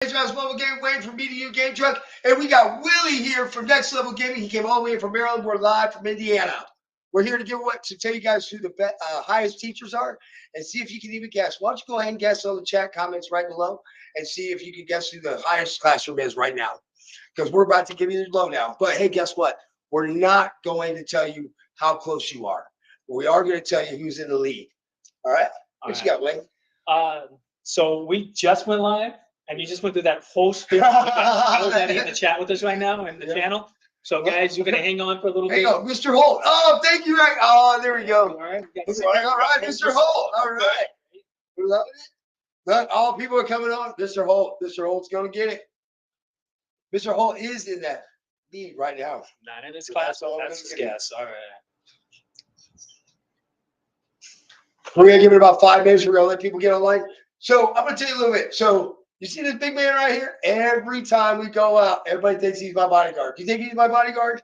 Mobile Game Wayne from BDU Game Truck, and we got Willie here from Next Level Gaming. He came all the way from Maryland. We're live from Indiana. We're here to tell you guys who the highest teachers are and see if you can even guess. Why don't you go ahead and guess on the chat comments right below and see if you can guess who the highest classroom is right now, because we're about to give you the lowdown. But hey, guess what? We're not going to tell you how close you are. We are going to tell you who's in the lead. All right? What you got, Wayne? So we just went live, and you just went through that whole spiel. That in the chat with us right now in the channel. So guys, you're gonna hang on for a little bit. Hang on, Mr. Holt. Oh, thank you. Right. Oh, there we go. All right, all right, Mr. Holt. All right. We're loving it. But all people are coming on. Mr. Holt. Mr. Holt's gonna get it. Mr. Holt is in that lead right now. Not in his class. That's his guess. All right. We're gonna give it about 5 minutes. We're gonna let people get online. So I'm gonna tell you a little bit. So you see this big man right here? Every time we go out, everybody thinks he's my bodyguard. Do you think he's my bodyguard?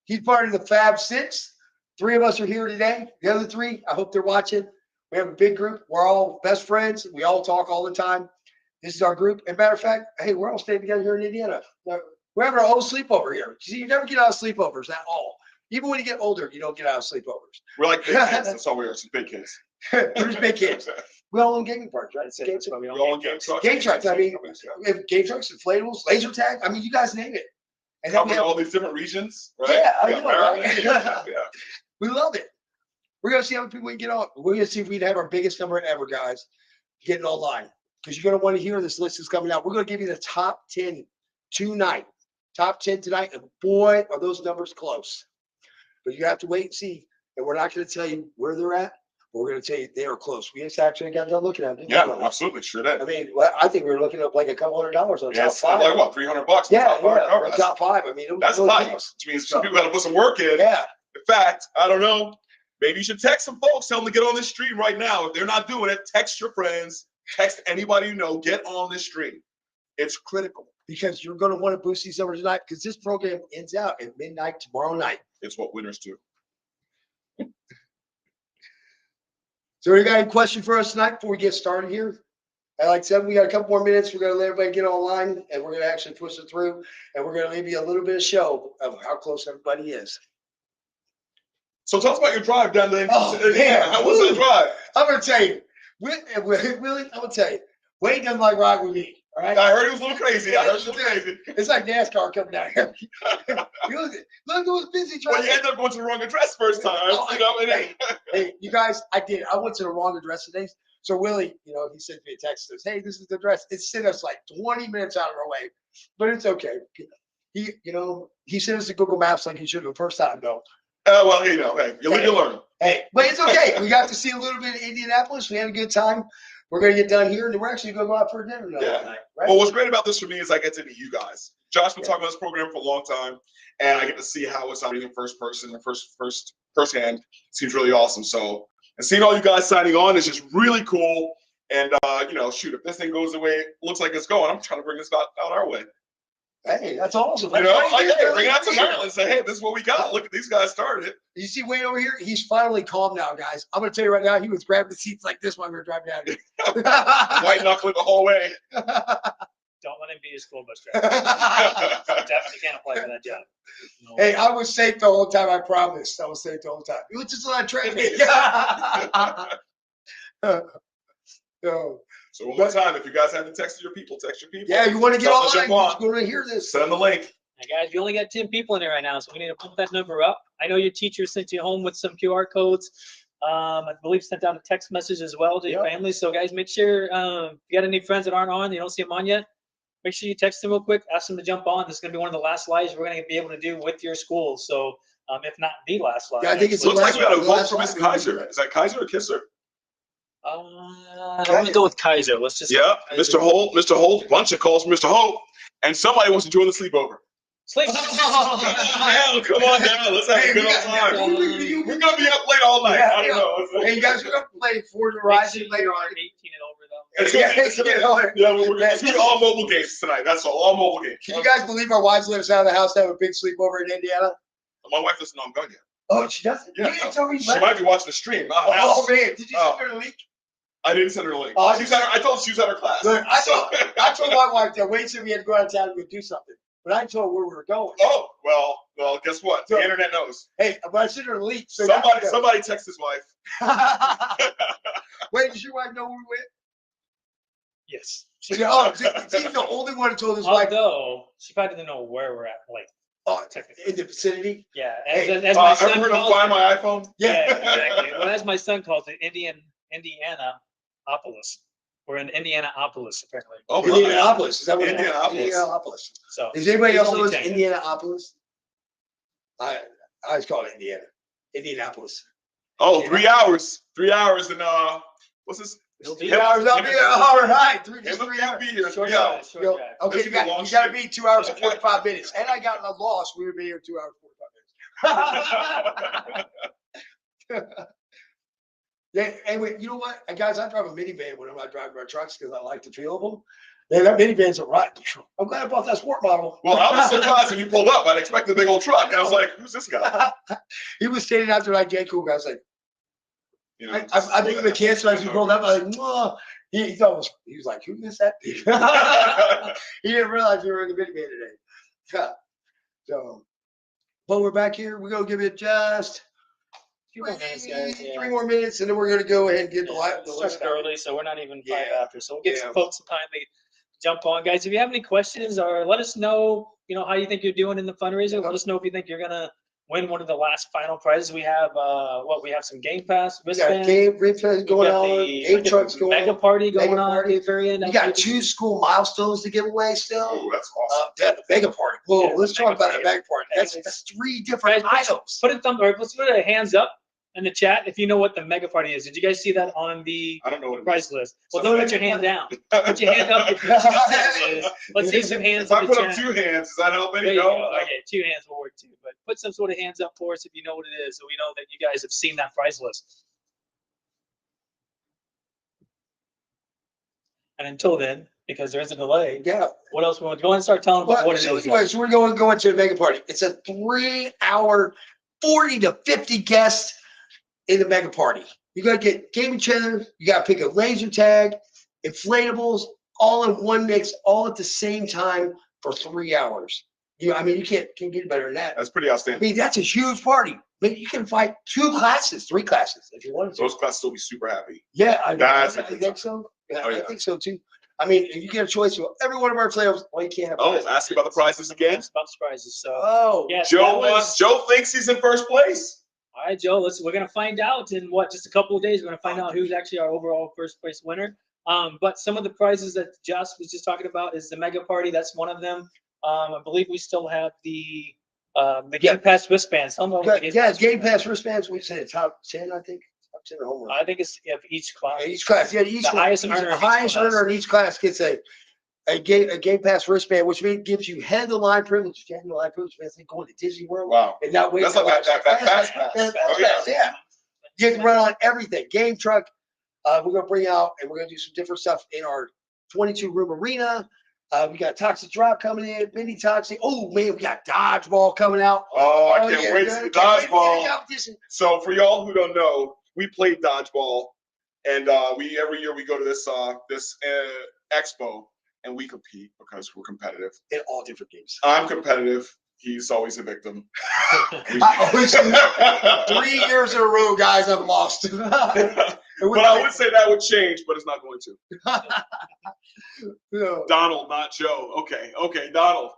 He's part of the Fab Six. 3 of us are here today. The other 3, I hope they're watching. We have a big group. We're all best friends. We all talk all the time. This is our group. And matter of fact, hey, we're all staying together here in Indiana. We're having our whole sleepover here. See, you never get out of sleepovers at all. Even when you get older, you don't get out of sleepovers. We're like big kids. That's all we are. Some big kids. We're just big kids. We all own gaming parts, right? We all own game trucks. Game trucks. I mean, we have game trucks, inflatables, laser tag. I mean, you guys name it. And then we have all these different regions, right? Yeah, I know, right? Yeah. We love it. We're gonna see how many people we can get on. We're gonna see if we can have our biggest number ever, guys, getting online. Because you're gonna want to hear this list is coming out. We're gonna give you the top 10 tonight. Top 10 tonight, and boy, are those numbers close. But you have to wait and see. And we're not going to tell you where they're at. We're going to tell you they are close. We just actually got done looking at them. Yeah, absolutely. Sure did. I mean, I think we were looking up like a couple $100 on top 5. Like what, $300? Yeah, top 5. I mean, it was that's really nice. close. Which means some people got to put some work in. Yeah. In fact, I don't know. Maybe you should text some folks. Tell them to get on this stream right now. If they're not doing it, text your friends. Text anybody you know. Get on this stream. It's critical. Because you're going to want to boost these numbers tonight, because this program ends out at midnight tomorrow night. It's what winners do. So you got any question for us tonight before we get started here? And like I said, we got a couple more minutes. We're going to let everybody get online, and we're going to actually push it through, and we're going to leave you a little bit of show of how close everybody is. So tell us about your drive down there. Oh, man. How was that drive? I'm going to tell you. Willie, I'm going to tell you. Wade doesn't like riding with me. All right? I heard he was a little crazy. It's like NASCAR coming down here. Look, it was busy driving. Well, you ended up going to the wrong address first time. Hey, you guys, I did. I went to the wrong address today. So Willie, he sent me a text that says, hey, this is the address. It sent us like 20 minutes out of our way, but it's okay. He sent us to Google Maps like he should have the first time, though. Well, hey, you learn. Hey, but it's okay. We got to see a little bit of Indianapolis. We had a good time. We're going to get done here, and then we're actually going to go out for dinner tonight. Right? Well, what's great about this for me is I get to meet you guys. Josh's been talking about this program for a long time, and I get to see how it's operating in first person, firsthand. It seems really awesome. So, and seeing all you guys signing on is just really cool. And, shoot, if this thing goes the way it looks like it's going, I'm trying to bring this out our way. Hey, that's awesome. Bring it out to Maryland and say, hey, this is what we got. Look at these guys started it. You see Wayne over here? He's finally calm now, guys. I'm going to tell you right now, he was grabbing the seats like this while we were driving down here. White knuckling the whole way. Don't let him be a school bus driver. Definitely can't apply for that job. No. Hey, I was safe the whole time, I promise. I was safe the whole time. It was just a lot of training. So one more time, if you guys haven't texted your people, text your people. Yeah, you want to get online, you want to hear this. Send them the link. Hey guys, you only got 10 people in there right now, so we need to pump that number up. I know your teacher sent you home with some QR codes. I believe sent out a text message as well to your family. So guys, make sure if you got any friends that aren't on, you don't see them on yet, make sure you text them real quick, ask them to jump on. This is going to be one of the last lives we're going to be able to do with your school. So if not the last live. Yeah, I think it's looks like we got a vote from Miss Kaiser. Is that Kaiser or Kisser? I'm going to go with Kaiser. Let's just. Yeah, Mr. Holt, bunch of calls from Mr. Holt, and somebody wants to join the sleepover. Sleep. Hell, come on down. Let's have a good old time. We're going to be up late all night. I don't know. Hey, you guys, we're going to play Forza Horizon later on. 18 and over, though. We're going to do all mobile games tonight. That's all mobile games. Can you guys believe our wives let us out of the house to have a big sleepover in Indiana? My wife doesn't know I'm done yet. Oh, she doesn't? Yeah, she might be watching the stream. Oh, man. Did you send her the link? I didn't send her a link. Oh, I told her she was at her class. Look, I told my wife that Wade said we had to go out of town to go do something, but I told her where we were going. Oh, well, guess what? The internet knows. Hey, but I sent her a link. So Somebody text his wife. Wait, does your wife know where we went? Yes. She's the only one who told his wife. Although she probably didn't know where we're at, like technically. In the vicinity. Yeah. Hey, As my son ever heard of calls Find it, My iPhone? yeah, exactly. Well, as my son calls it, Indianapolis. We're in Indianapolis, apparently. Oh, Indianapolis. Is that what it is? Indianapolis. Indianapolis. So Does anybody else only know it's 10. Indianapolis? I always call it Indianapolis. Oh, 3 hours. 3 hours and what's this? It'll be 3 hours up here. All right. He'll 3 hours. be here. Short 3 hours. drive, short drive. Okay, This you is a long got to shoot. be 2 hours and 45 minutes. And I got a loss. We would be here 2 hours and 45 minutes. Yeah, anyway, you know what, guys? I drive a minivan when I'm not driving my trucks because I like the feel of them. Man, that minivan's a ride. I'm glad I bought that sport model. Well, I was surprised when you pulled up. I'd expected a big old truck. And I was like, who's this guy? He was standing after like, yeah, cool guy. I was like, You know, I think of the cancer as he pulled up. I was like, Mwah. He was like, who is that? He didn't realize we were in the minivan today. So, but we're back here. We're gonna give it just Few more minutes, guys. Yeah. 3 more minutes, and then we're gonna go ahead and get the live. It starts early, so we're not even 5 Yeah. after. So we'll get Yeah. some folks some time to jump on, guys. If you have any questions, or let us know, how you think you're doing in the fundraiser. Let us know if you think you're gonna win one of the last final prizes. We have we have some Game Pass We got wristbands. game replays going got on, the game trucks going Mega on. party going Mega on party. at the very end. You got 2 school milestones to give away still. oh, that's awesome. Yeah, the mega party. Whoa, Yeah, let's mega talk about party. the mega party. That's Anyways. 3 different Guys, items. let's put a hands up in the chat if you know what the Mega Party is. Did you guys see that on the I don't know what it is. prize list? Well, don't put your hand down. Put your hand up if you know what it is. Let's see some hands If I in the put up chat. 2 hands, does that help There any? you No? go. Okay, 2 hands will work too. But put some sort of hands up for us if you know what it is, so we know that you guys have seen that prize list. And until then, because there is a delay, Yeah. what else we want to go ahead and start telling about Well, what it is? anyway, so we're going to the mega party. It's a 3-hour, 40 to 50 guests in the mega party. You got to get gaming channels. You got to pick a laser tag, inflatables, all in one mix, all at the same time for 3 hours. You can't get better than that. That's pretty I outstanding. mean, that's a huge party. But you can fight 2 classes, 3 classes if you wanted to. Those classes will be super happy. Yeah, I That's a I good think so. Yeah, Oh, yeah. I think so too. I mean, if you get a choice of every one of our inflatables, well, you can't have. Oh, prizes. ask about the prizes again. It's about surprises. So, Oh, yes, Joe that was- Joe thinks he's in first place. All right, Joe. We're gonna find out in just a couple of days. We're gonna find out who's actually our overall first place winner. But some of the prizes that Josh was just talking about is the mega party. That's one of them. I believe we still have the Game Pass wristbands. Tell them about the yeah, Game Pass wristbands. We said top 10, I think. Top 10 or homework. I think it's of each class. Each class, yeah, each The highest earner the in each highest class. earner in each class gets a Game Pass wristband, which means gives you head of the line privilege. Head of the line privilege means going to Disney World Wow. and not waiting. That's like that fast pass. Yeah, Oh, yeah. yeah. You can run on everything. Game truck. We're gonna bring out and we're gonna do some different stuff in our 22-room arena. We got Toxic Drop coming in, mini Toxic. Oh man, we got Dodgeball coming out. Oh, I can't yeah, wait to good. see Can't wait to dodgeball. get the competition. So for y'all who don't know, we played dodgeball, and we every year we go to this expo and we compete because we're competitive. In all different games. I'm competitive. He's always a victim. I always 3 years in a row, guys, I've lost. But I would say that would change, but it's not going to. No. Donald, not Joe. Okay, Donald.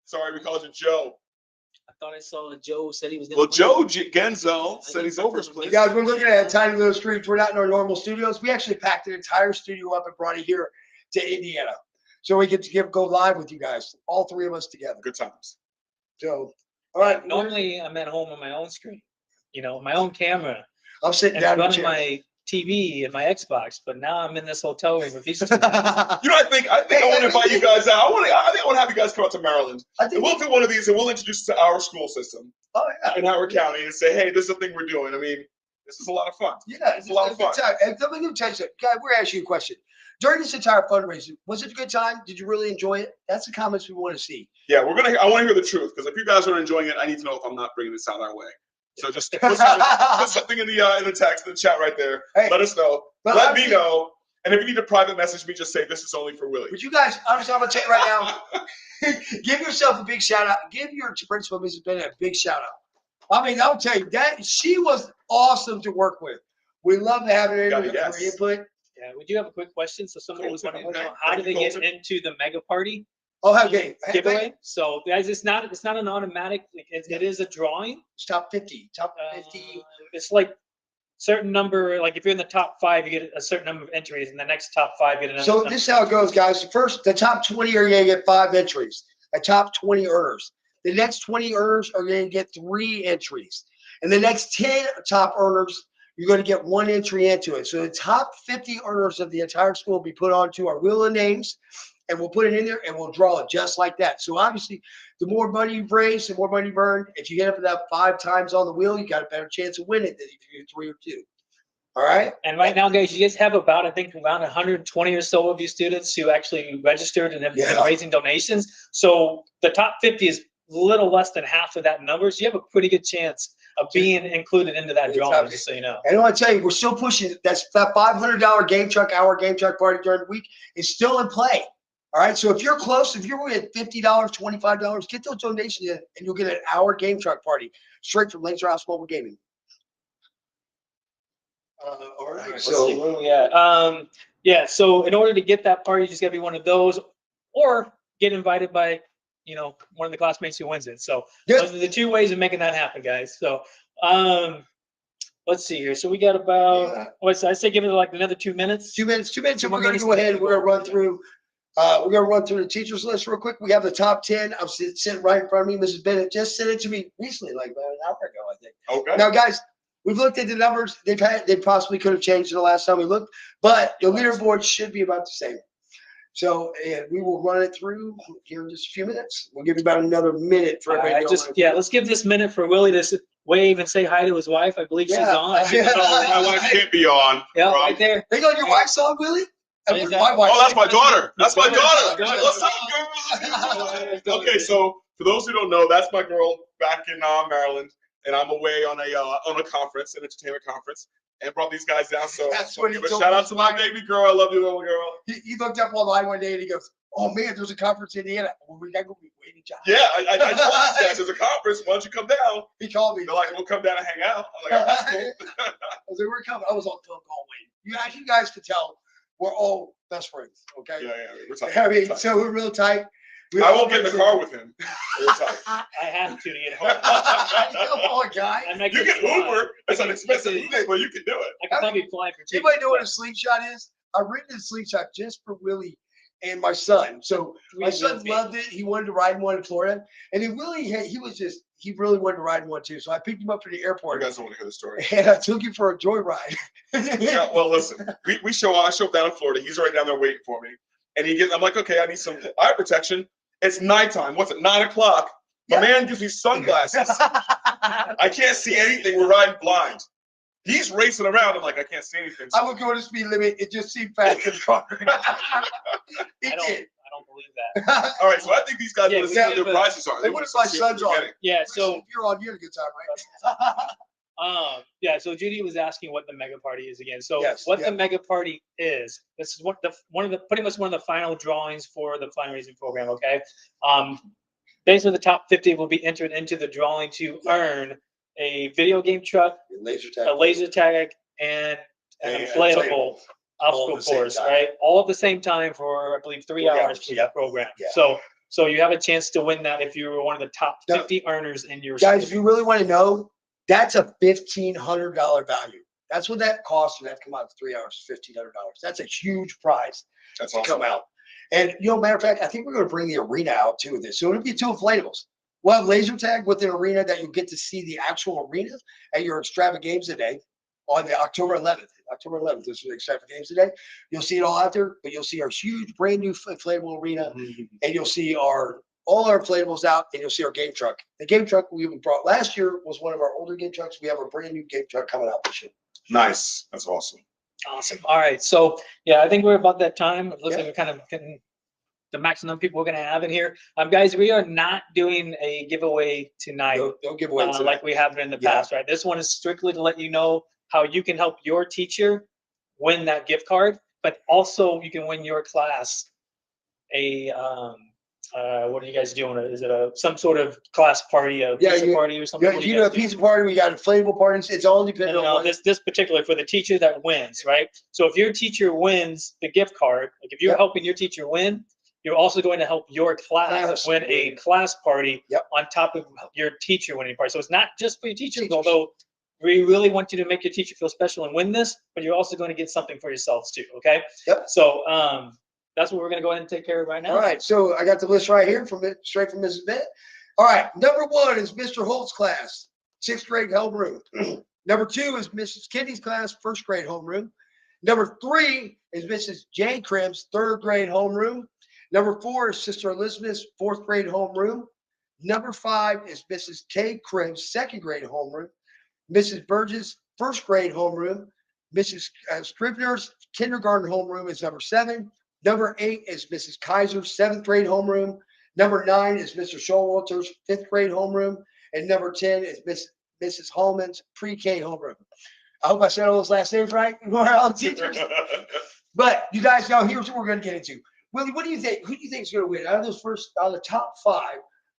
Sorry, we called you Joe. I thought I saw Joe said he was. Well, Joe Genzel said he's in first place. Guys, we're looking at a tiny little street. We're not in our normal studios. We actually packed an entire studio up and brought it here to Indiana. So we get to go live with you guys, all 3 of us together. Good times. So, all right. Normally, I'm at home on my own screen, my own camera, I'm sitting and down in the running chair. my TV and my Xbox. But now I'm in this hotel room with these two. You know, I think I want to invite you guys out. I think I want to have you guys come out to Maryland. I think And we'll do one of these, and we'll introduce you to our school system oh yeah. in Howard County and say, hey, this is the thing we're doing. I mean, this is a lot of fun. Yeah, It's a lot of fun. good time. And let me tell you something. Guys, we're asking you a question. During this entire fundraiser, was it a good time? Did you really enjoy it? That's the comments we want to see. Yeah, I want to hear the truth, because if you guys are enjoying it, I need to know if I'm not bringing this out our way. So just put something in the text, in the chat right there. Hey, let us know. but Let me know. And if you need to private message me, just say this is only for Willie. But you guys, honestly, I'm gonna tell you right now, give yourself a big shout out. Give your principal, Mrs. Bennett, a big shout out. I mean, I'll tell you that she was awesome to work with. We love to have her in for input. Yeah, we do have a quick question. So somebody was wondering how do they get into the mega party? Oh, okay. Giveaway. So guys, it's not an automatic. It is a drawing. It's top 50. Top 50. It's like certain number. Like if you're in the top 5, you get a certain number of entries, and the next top 5 get another. So this is how it goes, guys. First, the top 20 are gonna get 5 entries. The top 20 earners. The next 20 earners are gonna get 3 entries, and the next 10 top earners, you're going to get 1 entry into it. So the top 50 earners of the entire school will be put onto our wheel of names, and we'll put it in there and we'll draw it just like that. So obviously, the more money you've raised, the more money you've earned. If you get up to that 5 times on the wheel, you got a better chance of winning than if you do 3 or 2. All right. And right now, guys, you guys have around 120 or so of you students who actually registered and have been raising donations. So the top 50 is a little less than half of that number. So you have a pretty good chance of being included into that drawing, just so you know. And I want to tell you, we're still pushing that $500 game truck party during the week is still in play. All right. So if you're close, if you're at $50, $25, get those donations in, and you'll get an hour game truck party straight from Laser House Mobile Gaming. All right. So so in order to get that party, you just gotta be one of those, or get invited by one of the classmates who wins it. So those are the 2 ways of making that happen, guys. So let's see here. So we got about I say give it like another 2 minutes. 2 minutes. And we're gonna go ahead. We're gonna run through. The teachers list real quick. We have the top 10. I'm sitting right in front of me. Mrs. Bennett just sent it to me recently, like about an hour ago, I think. Okay. Now, guys, we've looked at the numbers. They possibly could have changed the last time we looked, but the leaderboard should be about the same. So we will run it through here in just a few minutes. We'll give you about another minute for everybody. Let's give this minute for Willie to wave and say hi to his wife. I believe she's on. My wife can't be on. Yeah, right there. They got your wife's on, Willie? My wife. Oh, that's my daughter. That's my daughter. What's up, girl? Okay, so for those who don't know, that's my girl back in Maryland, and I'm away on a conference, an entertainment conference, and brought these guys down. So give a shout out to my baby girl. I love you, little girl. He looked up online one day and he goes, "Oh man, there's a conference in Indiana. Well, we gotta go be waiting job." Yeah, I told these guys there's a conference. Why don't you come down? He called me. They're like, "We'll come down and hang out." I'm like, "Oh, that's cool." I was like, "We're coming." I was on phone call waiting. You guys could tell we're all best friends. Okay. Yeah, we're tight. I mean, so we're real tight. I won't get in the car with him. We're tight. I have to get home. Come on, guy. You can Uber. It's an expensive Uber, but you can do it. I can probably fly for cheap. Anybody know what a slingshot is? I've written a slingshot just for Willie and my son. So my son loved it. He wanted to ride in one in Florida, and he really wanted to ride in one too. So I picked him up from the airport. You guys don't want to hear the story. And I took him for a joyride. Yeah, well, listen, I show up down in Florida. He's right down there waiting for me, and I'm like, okay, I need some eye protection. It's nighttime. What's it? 9 o'clock. My man gives me sunglasses. I can't see anything. We're riding blind. He's racing around. I'm like, I can't see anything. I would go to speed limit. It just seemed fast in the car. I don't believe that. All right, so I think these guys want to see what their prizes are. They want to see my son's on. Yeah, so if you're on, you had a good time, right? So Judy was asking what the mega party is again. So the mega party is, this is pretty much one of the final drawings for the fundraising program. Okay. Basically the top 50 will be entered into the drawing to earn a video game truck, a laser tag, and an inflatable obstacle course, right? All at the same time for, I believe, 3 hours for that program. Yeah. So you have a chance to win that if you were one of the top 50 earners in your guys, if you really want to know, that's a $1,500 value. That's what that costs when that come out for 3 hours, $1,500. That's a huge prize to come out. And, matter of fact, I think we're going to bring the arena out too with this. So it'll be 2 inflatables. We'll have laser tag with an arena that you'll get to see the actual arena at your Extravagant Games today on the October 11th. October 11th, this is the Extravagant Games today. You'll see it all out there, but you'll see our huge brand new inflatable arena, and you'll see all our inflatables out, and you'll see our game truck. The game truck we even brought last year was one of our older game trucks. We have a brand new game truck coming out this year. Nice. That's awesome. Awesome. All right. So, I think we're about that time. It looks like we're kind of getting the maximum people we're going to have in here. Guys, we are not doing a giveaway tonight Don't give away like we have in the Yeah. past, right? This one is strictly to let you know how you can help your teacher win that gift card, but also you can win your class a what are you guys doing? Is it some sort of class party, a pizza party or something? Yeah, you know, a pizza party. We got inflatable parties. It's all dependent on this particular for the teacher that wins, right? So if your teacher wins the gift card, like if you're helping your teacher win, you're also going to help your class win a class party on top of your teacher winning party. So it's not just for your teachers, although we really want you to make your teacher feel special and win this, but you're also going to get something for yourselves too. Okay. Yep. So that's what we're going to go ahead and take care of right now. All right. So I got the list right here straight from Mrs. Bennett. All right. Number 1 is Mr. Holt's class, 6th grade homeroom. Number 2 is Mrs. Kenny's class, 1st grade homeroom. Number 3 is Mrs. J. Crim's 3rd grade homeroom. Number 4 is Sister Elizabeth's 4th grade homeroom. Number 5 is Mrs. K. Crim's 2nd grade homeroom. Mrs. Burgess' 1st grade homeroom. Mrs. Scribner's kindergarten homeroom is number 7. Number 8 is Mrs. Kaiser's 7th grade homeroom. Number 9 is Mr. Showalter's 5th grade homeroom. And number 10 is Mrs. Holman's pre-K homeroom. I hope I said all those last names right. We're all teachers. But you guys, now here's what we're going to get into. Willie, what do you think? Who do you think is going to win? Out of the top 5,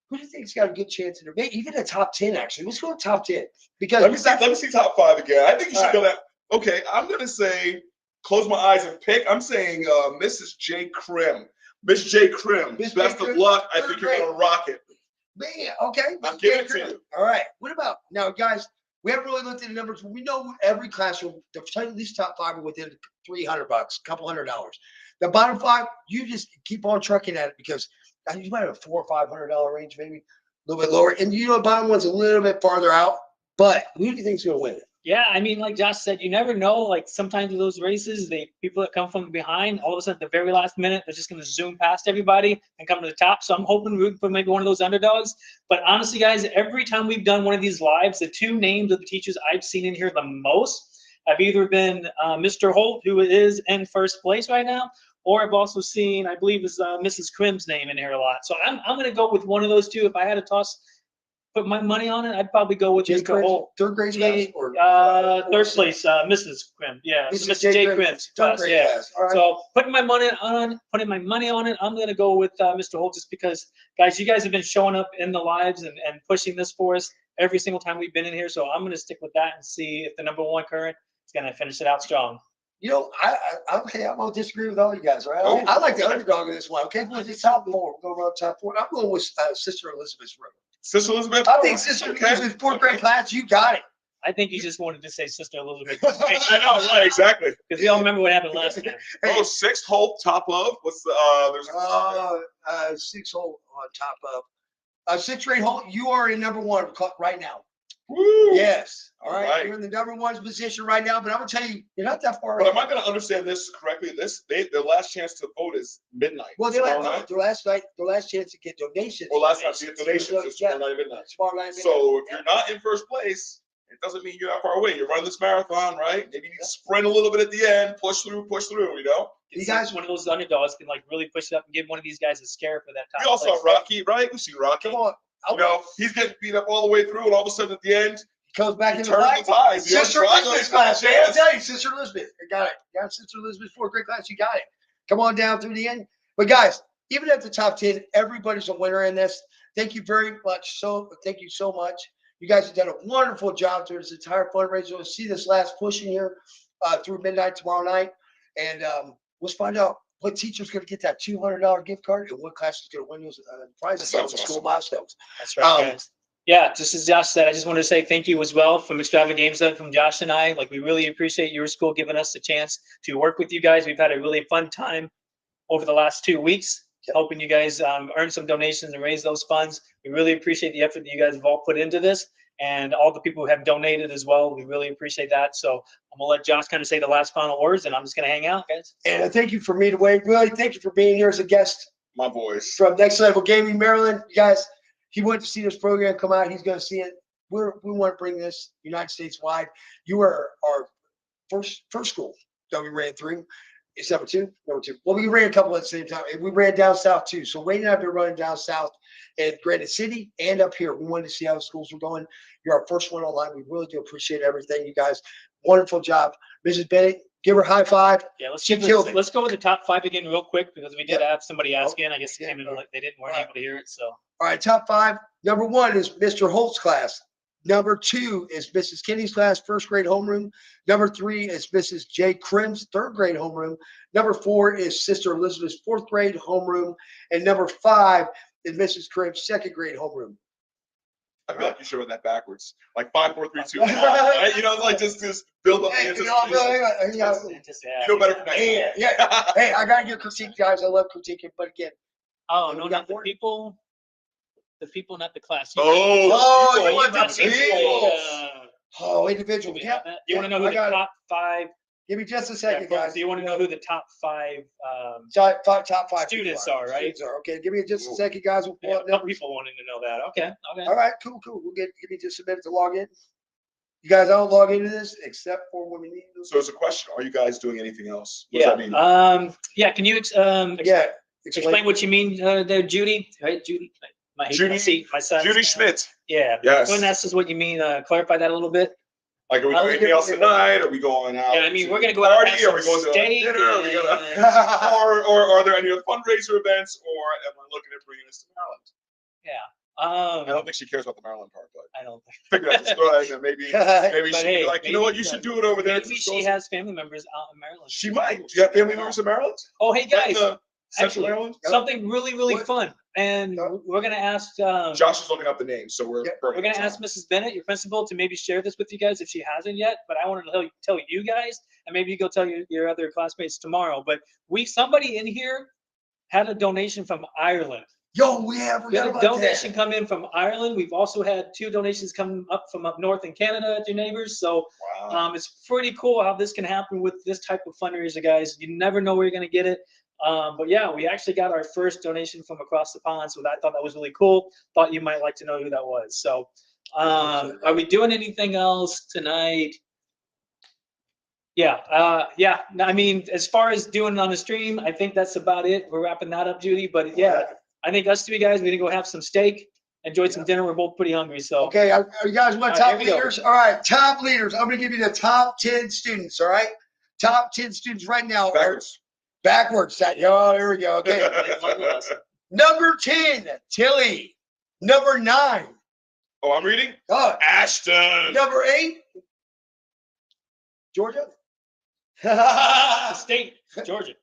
who do you think's got a good chance in there? Maybe even the top 10, actually. Let's go to top 10. Because let me see top 5 again. I think you should go that. Okay, I'm going to say, close my eyes and pick. I'm saying Mrs. J. Crim. Miss J. Crim. Best of luck. I think you're going to rock it. Man, okay. I'm giving it to you. All right. What about now, guys? We haven't really looked at the numbers. We know every classroom, these top 5 are within $300, a couple $100. The bottom 5, you just keep on trucking at it because you might have a $400 or $500 range, maybe a little bit lower. And you know, the bottom one's a little bit farther out. But who do you think's going to win it? Yeah, I mean, like Josh said, you never know. Like sometimes in those races, people that come from behind, all of a sudden at the very last minute, they're just going to zoom past everybody and come to the top. So I'm hoping for maybe one of those underdogs. But honestly, guys, every time we've done one of these lives, the 2 names of the teachers I've seen in here the most have either been Mr. Holt, who is in 1st place right now, or I've also seen, I believe, is Mrs. Crim's name in here a lot. So I'm going to go with one of those 2. If I had to put my money on it, I'd probably go with Mr. Holt. 3rd grade class? Or 3rd place, Mrs. Crim. Yeah, Mrs. J. Crim's class. Yeah. Class. All right. So putting my money on it, I'm going to go with Mr. Holt just because, guys, you guys have been showing up in the lives and pushing this for us every single time we've been in here. So I'm going to stick with that and see if the number 1 current is going to finish it out strong. You know, I'm going to disagree with all you guys, right? I like the underdog in this one. Okay, who's the top 4? We'll go around top 4. I'm going with Sister Elizabeth's room. Sister Elizabeth? I think Sister Elizabeth's 4th grade class, you got it. I think you just wanted to say Sister Elizabeth. I know, right, exactly. Because we all remember what happened last time. Oh, 6th Holt, top of? What's the, there's 6 Holt on top of. 6th grade Holt, you are in number 1 right now. Woo! Yes. All right. You're in the number 1 position right now, but I'm going to tell you, you're not that far away. But am I going to understand this correctly? Their last chance to vote is midnight. Well, their last chance to get donations. Well, last time to get donations is tomorrow night midnight. So if you're not in 1st place, it doesn't mean you're not far away. You're running this marathon, right? Maybe you need to sprint a little bit at the end, push through, you know? You guys, one of those underdogs can like really push it up and give one of these guys a scare for that top. We also have Rocky, right? We see Rocky. Come on. You know, he's getting beat up all the way through, and all of a sudden at the end, he comes back in the ties. Sister Elizabeth's class. Yeah, I'll tell you, Sister Elizabeth. I got it. Got Sister Elizabeth's 4th grade class. You got it. Come on down through the end. But guys, even at the top 10, everybody's a winner in this. Thank you very much. Thank you so much. You guys have done a wonderful job through this entire fundraiser. We'll see this last push in here through midnight tomorrow night. And let's find out what teacher's going to get that $200 gift card and what class is going to win those prizes on the school milestones. That's right, guys. Yeah, just as Josh said, I just wanted to say thank you as well from Extravaganza, from Josh and I. Like, we really appreciate your school giving us a chance to work with you guys. We've had a really fun time over the last 2 weeks, helping you guys earn some donations and raise those funds. We really appreciate the effort that you guys have all put into this, and all the people who have donated as well. We really appreciate that. So I'm going to let Josh kind of say the last final words, and I'm just going to hang out, guys. And thank you for me to wait. Really, thank you for being here as a guest. My boys. From Next Level Gaming, Maryland. You guys, he went to see this program come out. He's going to see it. We want to bring this United States wide. You are our first school that we ran through. It's number two? Number two. Well, we ran a couple at the same time. We ran down south too. So Wayne and I have been running down south at Granite City and up here. We wanted to see how the schools were going. You're our first one online. We really do appreciate everything. You guys, wonderful job. Mrs. Bennett, give her a high five. Yeah, let's She killed it. let's go with the top 5 again real quick because we did Yep. have somebody ask in. I guess Yeah. came in like they weren't All right. able to hear it. So All right, top 5. Number 1 is Mr. Holt's class. Number 2 is Mrs. Kinney's class, first grade homeroom. Number 3 is Mrs. J. Krim's third grade homeroom. Number 4 is Sister Elizabeth's fourth grade homeroom. And number 5 is Mrs. Krim's second grade homeroom. I feel like you should run that backwards, like 5, 4, 3, 2, 1. Right? You know, like just build up the Hey, anticipation. you know, You know better for next hey, time. yeah. Hey, I gotta give critique, guys. I love critiquing, but again, oh We no, got not the more? people. The people, not the class. Oh, you you want want the the people. oh, individual. Do we Yeah, have that? You want to know I who the got it. top 5? Give me just a Yeah, second, guys. do you want to know who the top 5 Top 5 students people are, right? Students are. Okay, give me just a second, guys. We'll pull Yeah, up some numbers. people wanting to know that. Okay, okay. All right, cool. We'll give me just a minute to log in. You guys don't log into this except for when we need to. So it's a question. Are you guys doing anything else? What Yeah. does that mean? Yeah. Can you Yeah. explain what you mean there, Judy? Right, Judy. My son. Judy Schmidt. Yeah. Yes. When that's what you mean, clarify that a little bit. Like, are we doing anything else tonight? Are we going out? Yeah, I mean, to we're gonna a go out and party? have Are we some going to steak dinner? Are we gonna, and- or are there any other fundraiser events? Or am I looking at bringing us to Maryland? I don't think she cares about the Maryland part, but I don't think. figure out the story and maybe But she'd be hey, like, you know what, you should do it over there. Maybe she has family members out in Maryland. She might. Do you have family members in Maryland? Oh, hey Right in guys, the Central actually, Maryland? something really What? fun, and we're gonna ask. Josh is looking up the names, so we're Yeah, We're gonna ask Mrs. Bennett, your principal, to maybe share this with you guys if she hasn't yet. But I wanted to tell you guys, and maybe you go tell your other classmates tomorrow. But somebody in here had a donation from Ireland. Yo, we We got had a about donation that. come in from Ireland. We've also had 2 donations come up from up north in Canada to your neighbors. So Wow. it's pretty cool how this can happen with this type of fundraiser, guys. You never know where you're gonna get it. But yeah, we actually got our first donation from across the pond, so I thought that was really cool. Thought you might like to know who that was. So, are we doing anything else tonight? Yeah, yeah. I mean, as far as doing it on the stream, I think that's about it. We're wrapping that up, Judy. But yeah, I think us 3 guys, we gonna go have some steak, enjoyed some dinner. We're both pretty hungry, so. Okay, are you guys want All right, top here we go. leaders? All right, top leaders. I'm gonna give you the top 10 students. All right, top 10 students right now. Backwards. Backwards. Oh, here we go. Okay. Number 10, Tilly. Number 9. Oh, I'm reading? Ashton. Number 8, Georgia. State, Georgia.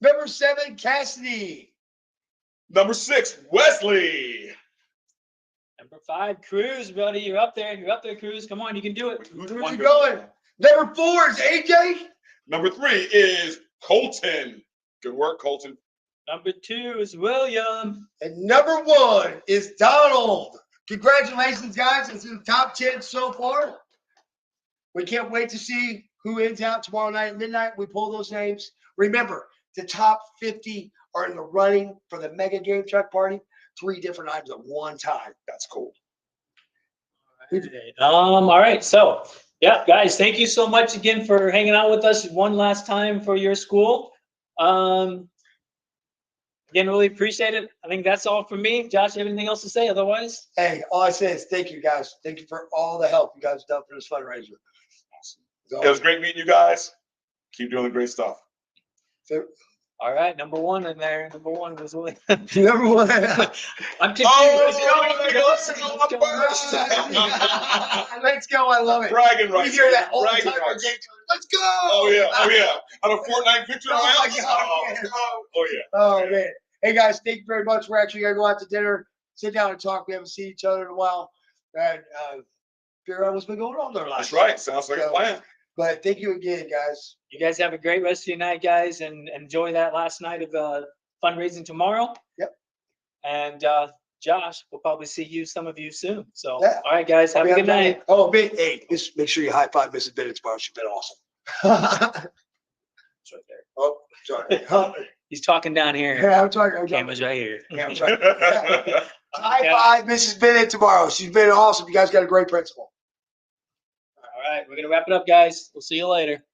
Number 7, Cassidy. Number 6, Wesley. Number 5, Cruz, buddy. You're up there. You're up there, Cruz. Come on, you can do it. Who's Where's one he good? going? Number 4 is AJ. Number 3 is Colton. Good work, Colton. Number 2 is William. And number 1 is Donald. Congratulations, guys. It's in the top 10 so far. We can't wait to see who ends out tomorrow night at midnight. We pull those names. Remember, the top 50 are in the running for the mega game truck party. 3 different items at one time. That's cool. All right. So, yeah, guys, thank you so much again for hanging out with us one last time for your school. Again, really appreciate it. I think that's all from me. Josh, you have anything else to say? Otherwise, Hey, all I say is thank you, guys. Thank you for all the help you guys have done for this fundraiser. It was great meeting you guys. Keep doing the great stuff. all right. Number 1 in there. Number 1 was William. Number 1. I'm confused. Let's go. I love it. Bragging We rights. hear that all the Bragging time. rights. Let's go. Oh yeah. On a Fortnite victory Oh, my round. God. Oh yeah. Oh man. Hey guys, thank you very much. We're actually gonna go out to dinner, sit down and talk. We haven't seen each other in a while. And figure out what's been going on in our lives. That's right. Sounds like a plan. But thank you again, guys. You guys have a great rest of your night, guys, and enjoy that last night of fundraising tomorrow. Yep. And Josh, we'll probably see some of you soon. So, Yeah. all right, guys, have a good night. Oh, hey, just make sure you high five Mrs. Bennett tomorrow. She's been awesome. It's right there. Oh, sorry. He's talking down here. Yeah, I'm talking. Camera's right here. Yeah, I'm sorry. High five Mrs. Bennett tomorrow. She's been awesome. You guys got a great principal. All right, we're gonna wrap it up, guys. We'll see you later.